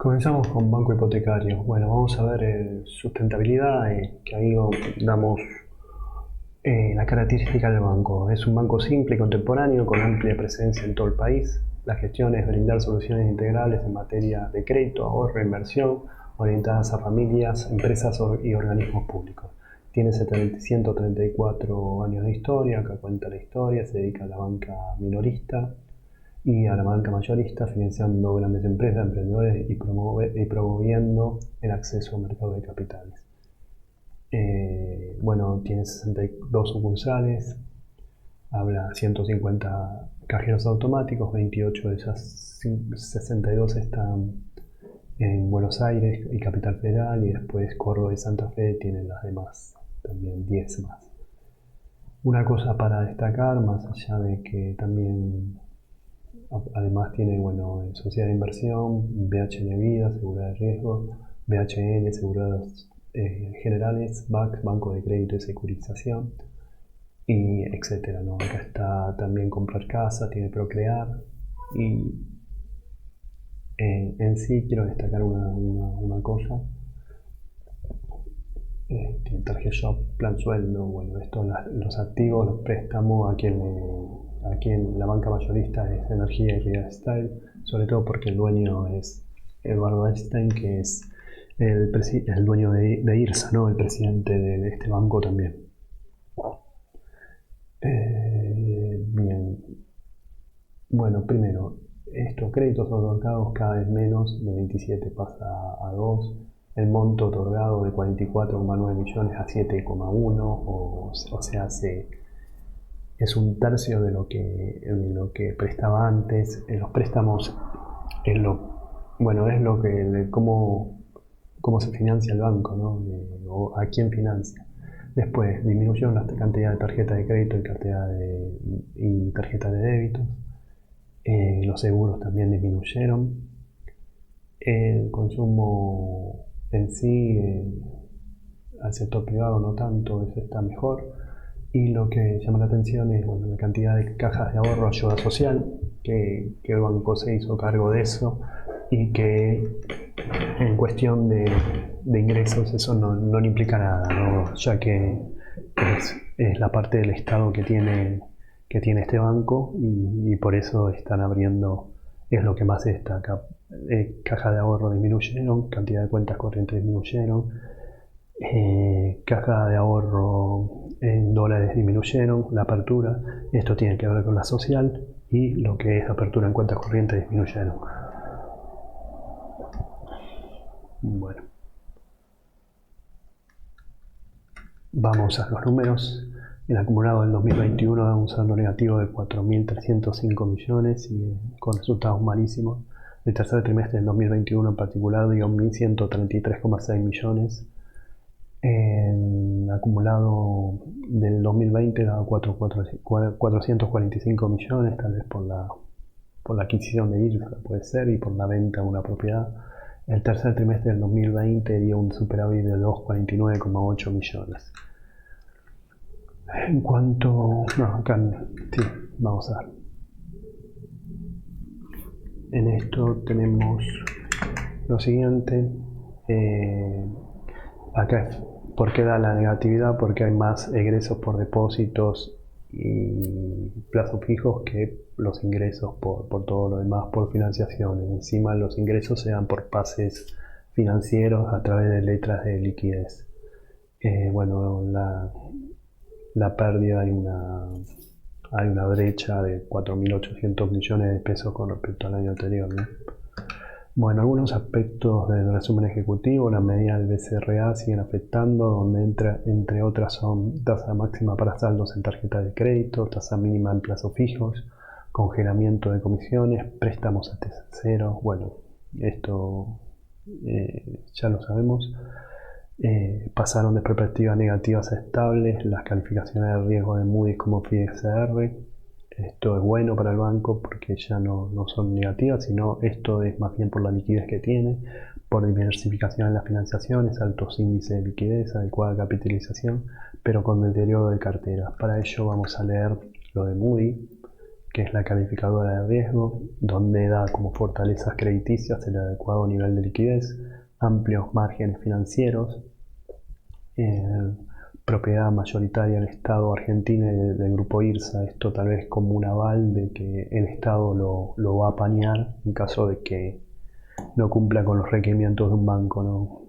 Comenzamos con banco hipotecario. Bueno, vamos a ver sustentabilidad, que ahí damos la característica del banco. Es un banco simple y contemporáneo con amplia presencia en todo el país. La gestión es brindar soluciones integrales en materia de crédito, ahorro, inversión, orientadas a familias, empresas y organismos públicos. Tiene 134 años de historia, acá cuenta la historia, se dedica a la banca minorista y a la banca mayorista, financiando grandes empresas, emprendedores y promoviendo el acceso al mercado de capitales. Bueno, tiene 62 sucursales, habla 150 cajeros automáticos, 28 de esas 62 están en Buenos Aires y Capital Federal, y después Córdoba y Santa Fe tienen las demás, también 10 más. Una cosa para destacar, más allá de que también además tiene, sociedad de inversión, BHN Vida, segura de riesgo, BHN, seguros generales, BAC, Banco de Crédito y Securización, y etcétera, ¿no? Acá está también comprar casa, tiene Procrear, y en sí quiero destacar una cosa. Tiene tarjeta shop, plan sueldo, bueno, esto, los activos, los préstamos, aquí en la banca mayorista es energía y real estate, sobre todo porque el dueño es Eduardo Einstein, que es el dueño de IRSA, ¿no? El presidente de este banco también. Bien, bueno, primero, estos créditos otorgados cada vez menos, de 27 pasa a 2, el monto otorgado de 44,9 millones a 7,1, o sea, es un tercio de lo que prestaba antes. Los préstamos es cómo se financia el banco, ¿no? O a quién financia. Después disminuyó la cantidad de tarjetas de crédito y tarjetas de débito. Los seguros también disminuyeron. El consumo en sí, al sector privado no tanto, eso está mejor. Y lo que llama la atención es la cantidad de cajas de ahorro ayuda social, que el banco se hizo cargo de eso, y que en cuestión de ingresos eso no le implica nada, ¿no? Ya que es la parte del Estado que tiene este banco, y por eso están abriendo, es lo que más se destaca. Caja de ahorro disminuyeron, cantidad de cuentas corrientes disminuyeron, caja de ahorro en dólares disminuyeron, la apertura, esto tiene que ver con la social, y lo que es apertura en cuentas corrientes disminuyeron. Bueno, vamos a los números. El acumulado del 2021 da un saldo negativo de 4.305 millones y con resultados malísimos. El tercer trimestre del 2021 en particular dio 1.133,6 millones. El acumulado del 2020 da 445 millones, tal vez por la adquisición de IRSA, puede ser, y por la venta de una propiedad. El tercer trimestre del 2020 dio un superávit de 249,8 millones. En cuanto... No, acá sí, vamos a ver. En esto tenemos lo siguiente. Acá, ¿por qué da la negatividad? Porque hay más egresos por depósitos y plazos fijos que los ingresos por todo lo demás, por financiaciones. Encima los ingresos se dan por pases financieros a través de letras de liquidez. La pérdida, hay una brecha de 4.800 millones de pesos con respecto al año anterior, ¿no? Bueno, algunos aspectos del resumen ejecutivo. La medida del BCRA siguen afectando, donde entre otras son tasa máxima para saldos en tarjeta de crédito, tasa mínima en plazos fijos, congelamiento de comisiones, préstamos a terceros. Bueno, esto ya lo sabemos. Pasaron de perspectivas negativas a estables las calificaciones de riesgo de Moody's como FIXR. Esto es bueno para el banco porque ya no son negativas, sino esto es más bien por la liquidez que tiene, por diversificación en las financiaciones, altos índices de liquidez, adecuada capitalización, pero con deterioro de cartera. Para ello vamos a leer lo de Moody's, que es la calificadora de riesgo, donde da como fortalezas crediticias el adecuado nivel de liquidez, amplios márgenes financieros, propiedad mayoritaria del Estado argentino y del grupo IRSA. Esto tal vez como un aval de que el Estado lo va a apañar en caso de que no cumpla con los requerimientos de un banco, ¿no?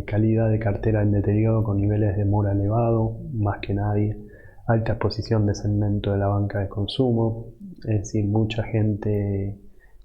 Calidad de cartera en deterioro con niveles de mora elevado, más que nadie. Alta exposición de segmento de la banca de consumo, es decir, mucha gente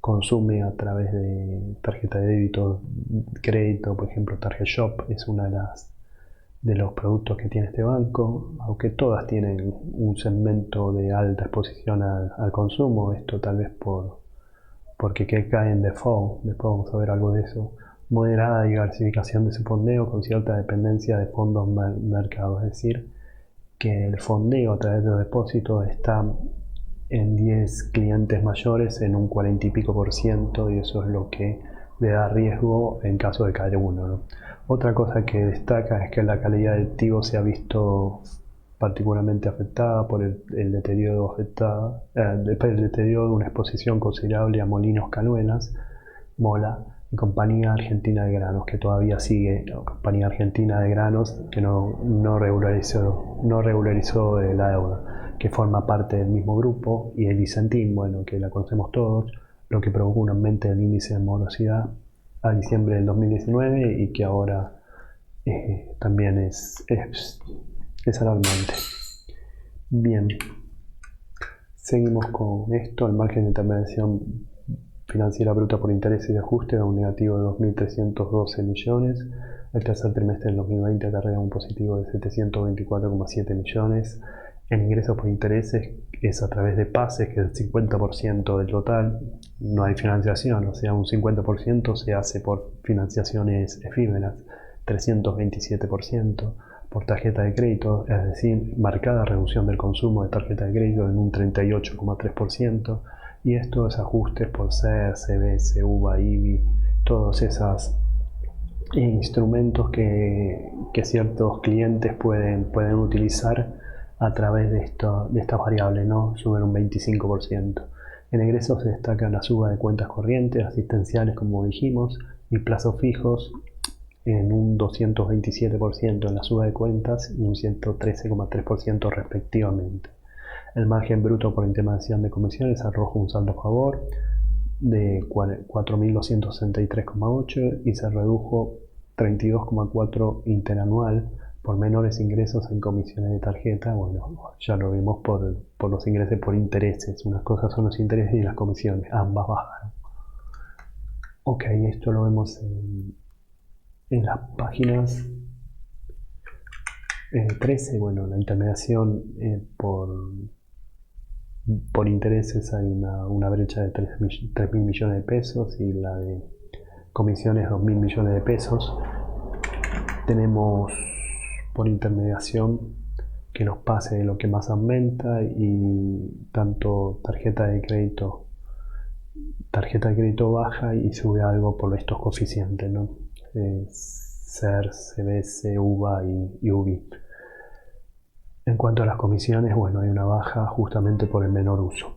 consume a través de tarjeta de débito, crédito, por ejemplo, Target Shop es una de los productos que tiene este banco, aunque todas tienen un segmento de alta exposición al consumo, esto tal vez porque cae en default, después vamos a ver algo de eso. Moderada diversificación de su fondeo con cierta dependencia de fondos mercados, es decir, que el fondeo a través de los depósitos está en 10 clientes mayores en un 40 y pico por ciento, y eso es lo que le da riesgo en caso de caer uno, ¿no? Otra cosa que destaca es que la calidad del activo se ha visto particularmente afectada por el deterioro de una exposición considerable a Molinos Cañuelas, Mola y Compañía Argentina de Granos, que todavía sigue, Compañía Argentina de Granos, que no regularizó la deuda, que forma parte del mismo grupo, y el Vicentín, bueno, que la conocemos todos, lo que provocó un aumento del índice de morosidad a diciembre del 2019 y que ahora también es alarmante. Bien, seguimos con esto. El margen de intermediación financiera bruta por intereses y ajuste era un negativo de 2.312 millones. El tercer trimestre del 2020 acarrea un positivo de 724,7 millones. El ingreso por intereses es a través de pases, que es el 50% del total. No hay financiación, o sea, un 50% se hace por financiaciones efímeras, 327%. Por tarjeta de crédito, es decir, marcada reducción del consumo de tarjeta de crédito en un 38,3%, y estos ajustes por SER, CBS, UVA, IBI, todos esos instrumentos que ciertos clientes pueden utilizar a través de estas variables, ¿no? Suben un 25%. En egresos se destacan la suba de cuentas corrientes, asistenciales, como dijimos, y plazos fijos, en un 227% en la suba de cuentas y un 113,3% respectivamente. El margen bruto por intermediación de comisiones arroja un saldo a favor de 4.263,8 y se redujo 32,4 interanual por menores ingresos en comisiones de tarjeta. Bueno, ya lo vimos por los ingresos por intereses. Unas cosas son los intereses y las comisiones, ambas bajaron. Ok, esto lo vemos en las páginas 13, bueno, la intermediación por intereses hay una brecha de 3.000 millones de pesos y la de comisiones 2.000 millones de pesos. Tenemos por intermediación que nos pase de lo que más aumenta, y tanto tarjeta de crédito baja y sube algo por estos coeficientes, ¿no? SER, CBS, UVA y UBI. En cuanto a las comisiones, bueno, hay una baja justamente por el menor uso.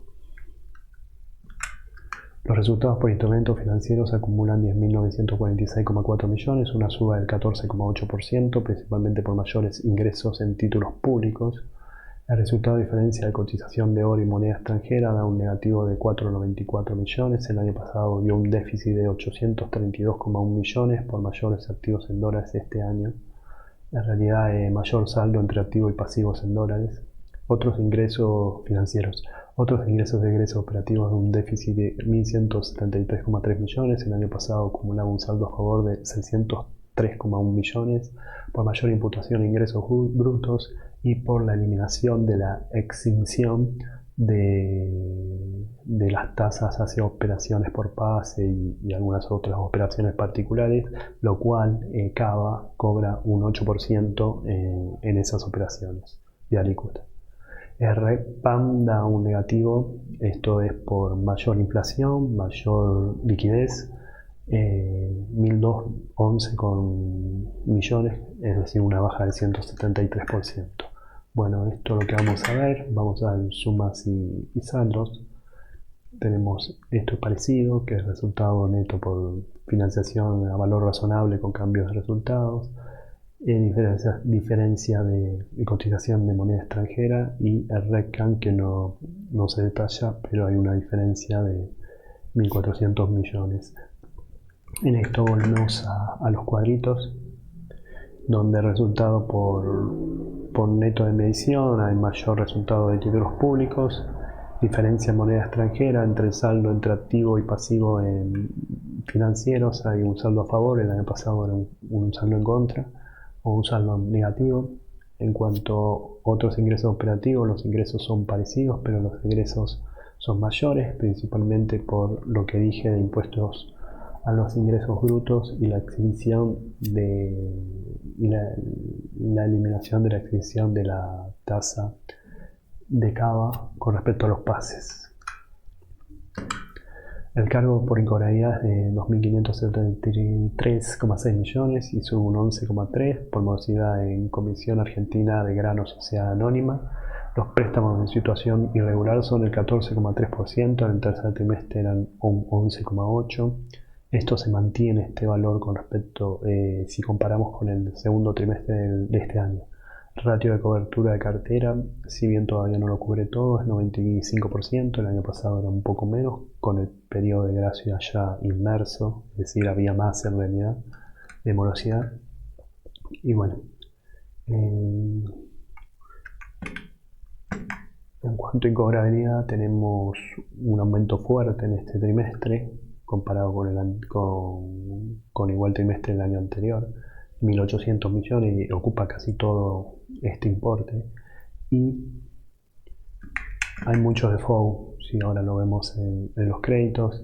Los resultados por instrumentos financieros acumulan 10.946,4 millones, una suba del 14,8%, principalmente por mayores ingresos en títulos públicos. El resultado de diferencia de cotización de oro y moneda extranjera da un negativo de 4,94 millones. El año pasado dio un déficit de 832,1 millones por mayores activos en dólares este año. En realidad, mayor saldo entre activos y pasivos en dólares. Otros ingresos financieros. Otros ingresos de egresos operativos de un déficit de 1.173,3 millones. El año pasado acumulaba un saldo a favor de 603,1 millones por mayor imputación de ingresos brutos y por la eliminación de la exención de las tasas hacia operaciones por pase y algunas otras operaciones particulares, lo cual Cava cobra un 8% en esas operaciones de alícuota. RPAM da un negativo, esto es por mayor inflación, mayor liquidez, 1.211 millones, es decir, una baja del 173%. Bueno, esto es lo que vamos a ver. Vamos a ver sumas y saldos. tenemos esto parecido, que es resultado neto por financiación a valor razonable con cambios de resultados, diferencia de cotización de moneda extranjera, y el RECAN, que no se detalla, pero hay una diferencia de 1.400 millones. En esto volvemos a los cuadritos, donde el resultado por neto de medición hay mayor resultado de títulos públicos, diferencia en moneda extranjera entre el saldo entre activo y pasivo en financieros, hay un saldo a favor, el año pasado era un saldo en contra o un saldo negativo. En cuanto a otros ingresos operativos, los ingresos son parecidos, pero los egresos son mayores, principalmente por lo que dije de impuestos a los ingresos brutos y la extinción la eliminación de la extinción de la tasa de cava con respecto a los pases. El cargo por incobrabilidad es de 2.573,6 millones y sube un 11,3% por morosidad en Comisión Argentina de Grano Sociedad Anónima. Los préstamos en situación irregular son el 14,3%, en el tercer trimestre eran un 11,8%. Esto se mantiene, este valor, con respecto, si comparamos con el segundo trimestre de este año. Ratio de cobertura de cartera, si bien todavía no lo cubre todo, es 95%, el año pasado era un poco menos, con el periodo de gracia ya inmerso, es decir, había más en realidad de morosidad. Y bueno, en cuanto a incobrabilidad, tenemos un aumento fuerte en este trimestre, comparado con igual trimestre del año anterior, 1.800 millones, y ocupa casi todo este importe. Y hay mucho default, si ahora lo vemos en los créditos.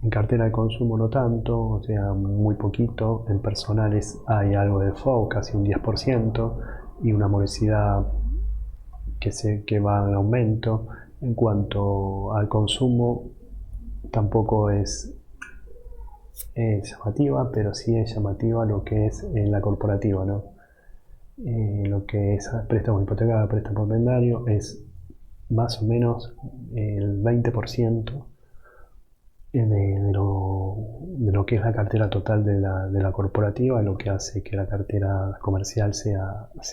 En cartera de consumo no tanto, o sea, muy poquito. En personales hay algo de default, casi un 10%, y una morosidad que va en aumento. En cuanto al consumo, tampoco es llamativa, pero sí es llamativa lo que es en la corporativa, ¿no? Lo que es préstamo hipotecario, préstamo arrendario, es más o menos el 20% de lo que es la cartera total de la corporativa, lo que hace que la cartera comercial se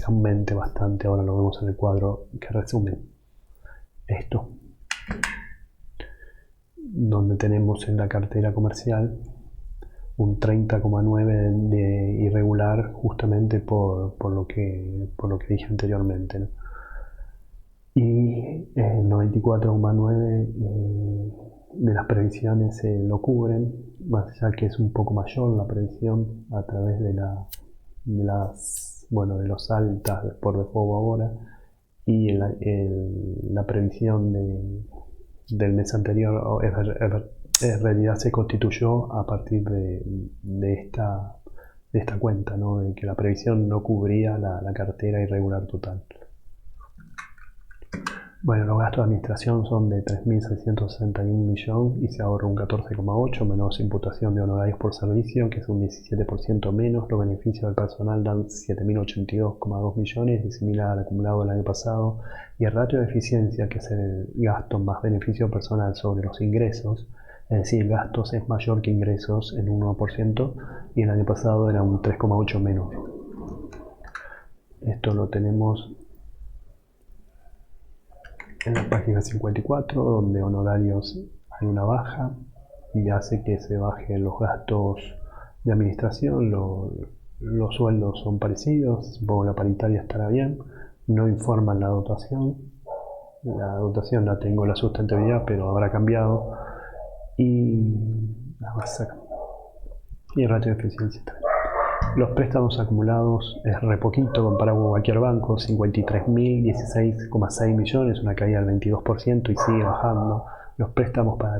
aumente bastante. Ahora lo vemos en el cuadro que resume esto, donde tenemos en la cartera comercial un 30,9% de irregular, justamente por lo que dije anteriormente, ¿no? Y el 94,9% de las previsiones lo cubren, más allá que es un poco mayor la previsión a través de los altas por default ahora, y la previsión del mes anterior en realidad se constituyó a partir de esta cuenta, ¿no? De que la previsión no cubría la cartera irregular total. Bueno, los gastos de administración son de 3.661 millones y se ahorra un 14,8%, menos imputación de honorarios por servicio, que es un 17% menos. Los beneficios del personal dan 7.082,2 millones, y similar al acumulado del año pasado. Y el ratio de eficiencia, que es el gasto más beneficio personal sobre los ingresos, es decir, gastos es mayor que ingresos en un 1%, y el año pasado era un 3,8% menos. Esto lo tenemos en la página 54, donde honorarios hay una baja y hace que se bajen los gastos de administración. Los sueldos son parecidos, supongo que la paritaria estará bien. No informan la dotación. La dotación la tengo la sustentabilidad, pero habrá cambiado. Y el ratio de eficiencia está bien. Los préstamos acumulados es re poquito comparado con cualquier banco, 53.016,6 millones, una caída del 22%, y sigue bajando. Los préstamos para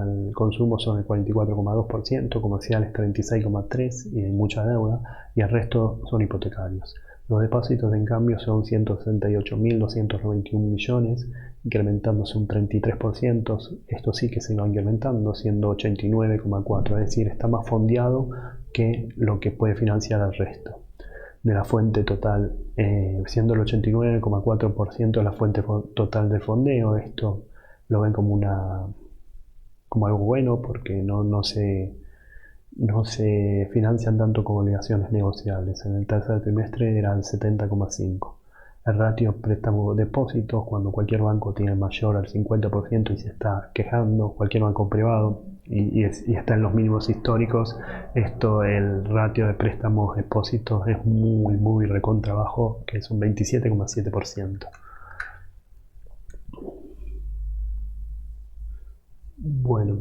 el consumo son el 44,2%, comerciales 36,3%, y hay mucha deuda, y el resto son hipotecarios. Los depósitos en cambio son 168.291 millones, incrementándose un 33%. Esto sí que se va incrementando, siendo 89,4%, es decir, está más fondeado que lo que puede financiar el resto de la fuente total, siendo el 89,4% de la fuente total del fondeo. Esto lo ven como una como algo bueno porque no se financian tanto con obligaciones negociables. En el tercer trimestre era el 70,5. El ratio préstamo-depósitos, cuando cualquier banco tiene mayor al 50% y se está quejando, cualquier banco privado, y está en los mínimos históricos, el ratio de préstamos-depósitos es muy recontra bajo, que es un 27,7%. Bueno,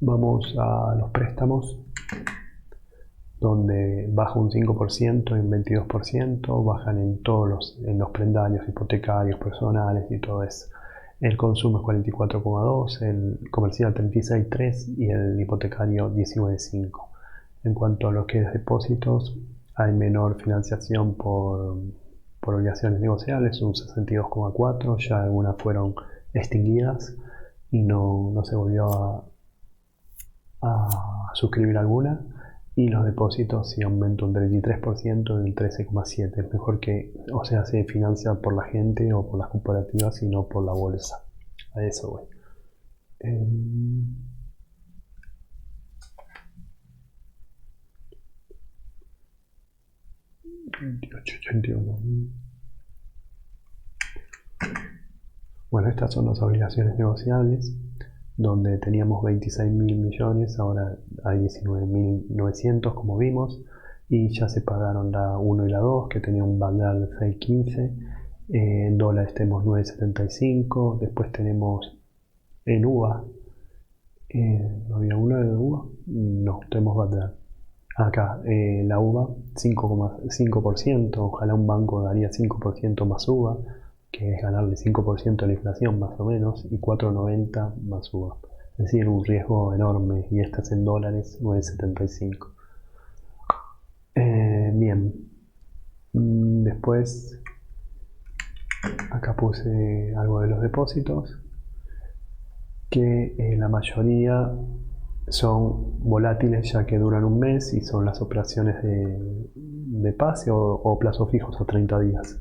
vamos a los préstamos, donde baja un 5% y un 22%, bajan en los prendarios hipotecarios, personales y todo eso. El consumo es 44,2, el comercial 36,3 y el hipotecario 19,5. En cuanto a lo que es depósitos, hay menor financiación por obligaciones negociables, un 62,4, ya algunas fueron extinguidas y no se volvió a suscribir alguna. Y los depósitos sí aumentan un 33% y un 13,7%. Es mejor o sea, se financia por la gente o por las cooperativas y no por la bolsa. A eso voy. 28,81. Bueno, estas son las obligaciones negociables, donde teníamos 26.000 millones, ahora hay 19.900 como vimos, y ya se pagaron la 1 y la 2, que tenía un bandal de 6,15, en dólares tenemos 9,75, después tenemos en UVA, ¿no había uno de UVA? No, tenemos bandal. Acá, la UVA 5,5%, ojalá un banco daría 5% más UVA, que es ganarle 5% a la inflación más o menos, y 4,90 más UVA. Es decir, un riesgo enorme, y esta es en dólares, 9,75. Bien. Después, acá puse algo de los depósitos, que la mayoría son volátiles ya que duran un mes y son las operaciones de pase o plazos fijos a 30 días.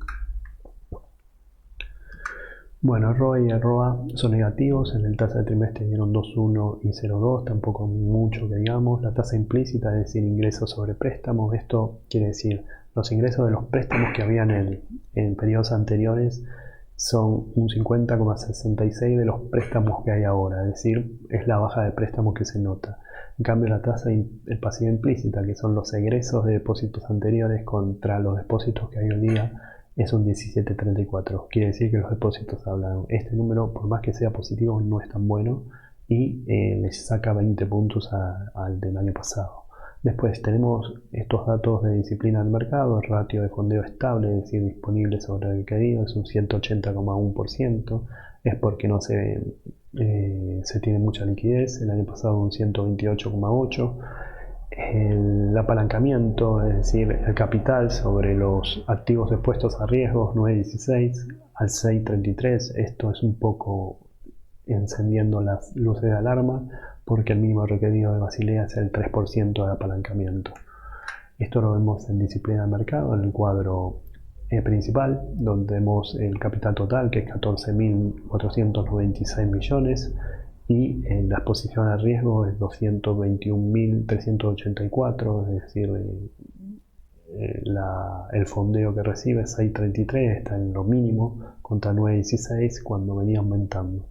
Bueno, ROE y ROA son negativos, en el tercer trimestre dieron 2,1 y 0,2, tampoco mucho que digamos. La tasa implícita, es decir, ingresos sobre préstamos, esto quiere decir los ingresos de los préstamos que habían en periodos anteriores son un 50,66 de los préstamos que hay ahora, es decir, es la baja de préstamos que se nota. En cambio, la tasa pasiva implícita, que son los egresos de depósitos anteriores contra los depósitos que hay hoy día, es un 17,34. Quiere decir que los depósitos hablan. Este número, por más que sea positivo, no es tan bueno y les saca 20 puntos al del año pasado. Después tenemos estos datos de disciplina del mercado. El ratio de fondeo estable, es decir, disponible sobre el requerido, es un 180,1%. Es porque no se tiene mucha liquidez. El año pasado un 128,8%. El apalancamiento, es decir, el capital sobre los activos expuestos a riesgos, 9,16 al 6,33. Esto es un poco encendiendo las luces de alarma porque el mínimo requerido de Basilea es el 3% de apalancamiento. Esto lo vemos en disciplina del mercado, en el cuadro principal, donde vemos el capital total, que es 14.496 millones, y la exposición al riesgo es 221.384, es decir, el fondeo que recibe es 6,33, está en lo mínimo, contra 9,16 cuando venía aumentando.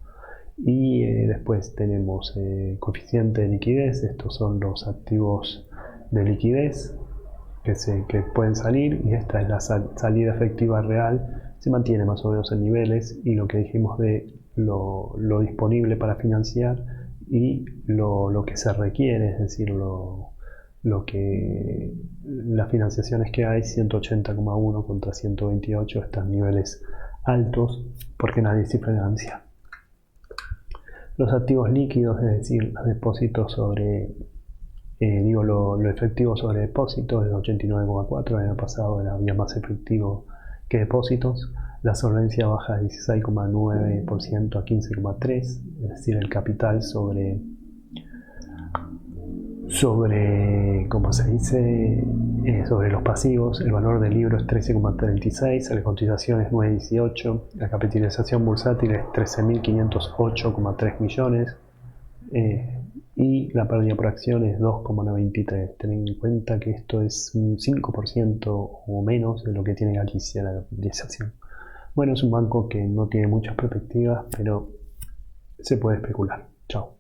Y después tenemos coeficiente de liquidez, estos son los activos de liquidez que pueden salir, y esta es la salida efectiva real, se mantiene más o menos en niveles, y lo que dijimos de lo disponible para financiar y lo que se requiere, es decir, las financiaciones que hay, 180,1 contra 128, están niveles altos porque nadie se financia. Los activos líquidos, es decir, los depósitos sobre, lo efectivo sobre depósitos, es 89,4, el año pasado había más efectivo que depósitos. La solvencia baja de 16,9% a 15,3%, es decir, el capital sobre Sobre, como se dice, sobre los pasivos, el valor del libro es 13,36, la cotización es 9,18, la capitalización bursátil es 13.508,3 millones y la pérdida por acción es 2,93. Ten en cuenta que esto es un 5% o menos de lo que tiene Galicia la capitalización. Bueno, es un banco que no tiene muchas perspectivas, pero se puede especular. Chao.